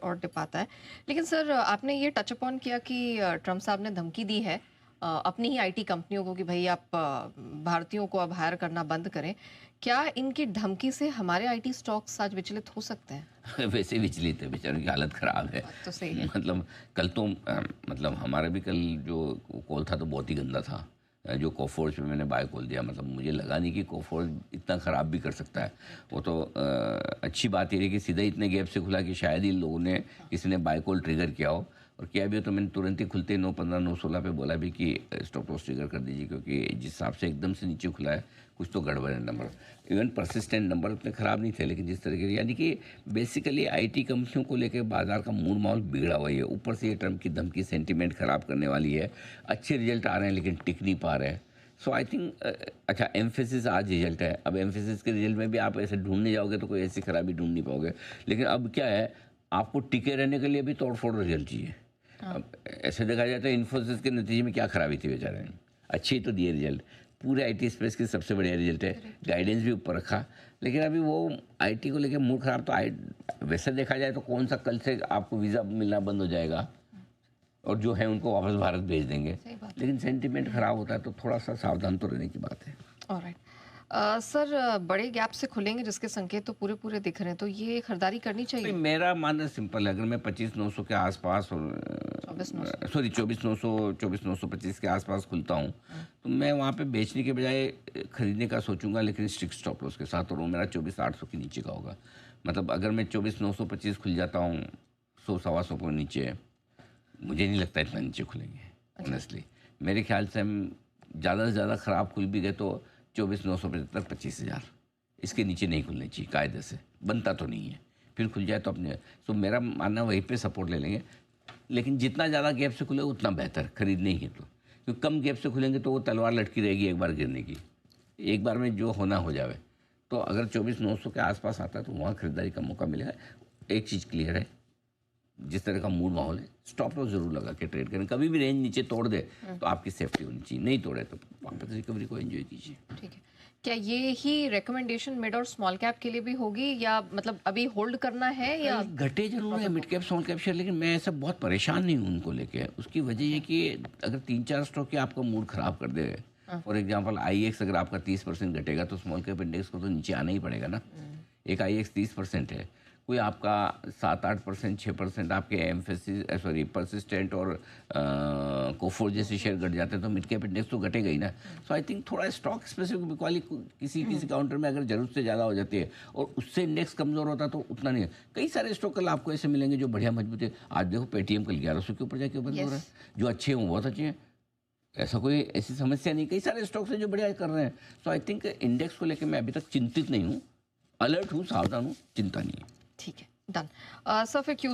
और डिप आता है। लेकिन सर आपने ये टच अपॉन किया कि ट्रम्प साहब ने धमकी दी है अपनी ही आईटी कंपनियों को कि भाई आप भारतीयों को अब हायर करना बंद करें। क्या इनकी धमकी से हमारे आईटी स्टॉक्स आज विचलित हो सकते हैं? वैसे ही विचलित है, बेचारों की हालत ख़राब है। बात तो सही है। मतलब कल तो मतलब हमारा भी कल जो कॉल था तो बहुत ही गंदा था। जो कोफोर्ज में मैंने बाय कॉल दिया, मतलब मुझे लगा नहीं कि कोफोर्ज इतना ख़राब भी कर सकता है। वो तो अच्छी बात ये है कि सीधा इतने गैप से खुला कि शायद ही लोगों ने किसी ने बाय कॉल ट्रिगर किया हो, और किया भी हो तो मैंने तुरंत ही खुलते 9:15 9:16 पे बोला भी कि स्टॉप लॉस ट्रिगर कर दीजिए, क्योंकि जिस हिसाब से एकदम से नीचे खुला है कुछ तो गड़बड़ है नंबर। इवन परसिस्टेंट नंबर उतने ख़राब नहीं थे, लेकिन जिस तरीके से, यानी कि बेसिकली आईटी कंपनियों को लेकर बाजार का मूड माहौल बिगड़ा हुआ है। ऊपर से ये ट्रम्प की धमकी सेंटीमेंट ख़राब करने वाली है। अच्छे रिजल्ट आ रहे हैं लेकिन टिक नहीं पा रहे हैं। सो आई थिंक अच्छा, एम्फेसिस आज रिजल्ट है। अब एम्फेसिस के रिजल्ट में भी आप ऐसे ढूंढने जाओगे तो कोई ऐसी खराबी ढूंढ नहीं पाओगे। लेकिन अब क्या है, आपको टिके रहने के लिए भी तोड़ फोड़ रिजल्ट चाहिए। अब ऐसे देखा जाए तो इन्फोसिस के नतीजे में क्या खराबी थी बेचारे ने, अच्छी ही तो दिए रिजल्ट। पूरे आईटी स्पेस की सबसे बढ़िया रिजल्ट है, गाइडेंस भी ऊपर रखा। लेकिन अभी वो आईटी को लेकर मूड खराब तो वैसे देखा जाए तो कौन सा कल से आपको वीज़ा मिलना बंद हो जाएगा और जो है उनको वापस भारत भेज देंगे। लेकिन सेंटीमेंट खराब होता है तो थोड़ा सा सावधान तो रहने की बात है। ऑलराइट। सर बड़े गैप से खुलेंगे जिसके संकेत तो पूरे पूरे दिख रहे हैं, तो ये खरीदारी करनी चाहिए? मेरा मानना सिंपल है, अगर मैं 25,900 के आसपास और 24,900 24,925 के आसपास खुलता हूँ तो मैं वहाँ पे बेचने के बजाय खरीदने का सोचूंगा, लेकिन स्ट्रिक्ट स्टॉप लॉस के साथ, और वो मेरा 24,800 के नीचे का होगा। मतलब अगर मैं 24,925 खुल जाता हूँ 100 सवा 100 के नीचे, मुझे नहीं लगता इतना नीचे खुलेंगे ऑनेस्टली। मेरे ख्याल से हम ज़्यादा से ज़्यादा ख़राब खुल भी गए तो 24,975 25,000, इसके नीचे नहीं खुलनी चाहिए कायदे से, बनता तो नहीं है। फिर खुल जाए तो अपने, तो मेरा मानना वहीं पे सपोर्ट ले लेंगे। लेकिन जितना ज़्यादा गैप से खुले उतना बेहतर खरीदने ही है, तो क्योंकि कम गैप से खुलेंगे तो वो तलवार लटकी रहेगी एक बार गिरने की, एक बार में जो होना हो जाए। तो अगर 24,900 के आसपास आता है तो वहाँ खरीदारी का मौका मिलेगा। एक चीज़ क्लियर है, जिस तरह का मूड माहौल है, स्टॉप लॉस जरूर लगा के ट्रेड करें। कभी भी रेंज नीचे तोड़ दे तो आपकी सेफ्टी होनी चाहिए, नहीं तोड़े तो वापस रिकवरी को एंजॉय कीजिए। ठीक है। क्या ये ही रिकमेंडेशन मिड और स्मॉल कैप के लिए भी होगी, या मतलब अभी होल्ड करना है या घटे जरूर है mid cap small cap share, लेकिन मैं ऐसा बहुत परेशान नहीं हूँ उनको लेके। उसकी वजह ये कि अगर 3-4 स्टॉक के आपका मूड खराब कर दे, फॉर एग्जाम्पल IEX अगर आपका 30% घटेगा तो स्मॉल कैप इंडेक्स को तो नीचे आना ही पड़ेगा ना। एक IEX 30% है, कोई आपका 7-8% 6% आपके एम्फेसिस परसिस्टेंट और कोफोर जैसे शेयर घट जाते हैं तो मिड कैप इंडेक्स तो घटेगा ही ना। सो आई थिंक थोड़ा स्टॉक स्पेसिफिक वाली किसी किसी काउंटर में अगर जरूरत से ज़्यादा हो जाती है और उससे इंडेक्स कमज़ोर होता है तो उतना नहीं है। कई सारे स्टॉक कल आपको ऐसे मिलेंगे जो बढ़िया मजबूत है। आज देखो पेटीएम कल 1100 के ऊपर जाके बंद हो रहा है। जो अच्छे हैं वो बहुत अच्छे हैं, ऐसा कोई ऐसी समस्या नहीं। कई सारे स्टॉक्स हैं जो बढ़िया कर रहे हैं। सो आई थिंक इंडेक्स को लेकर मैं अभी तक चिंतित नहीं हूँ, अलर्ट हूँ, सावधान हूँ, चिंता नहीं है। ठीक है, डन। सर फिर क्यू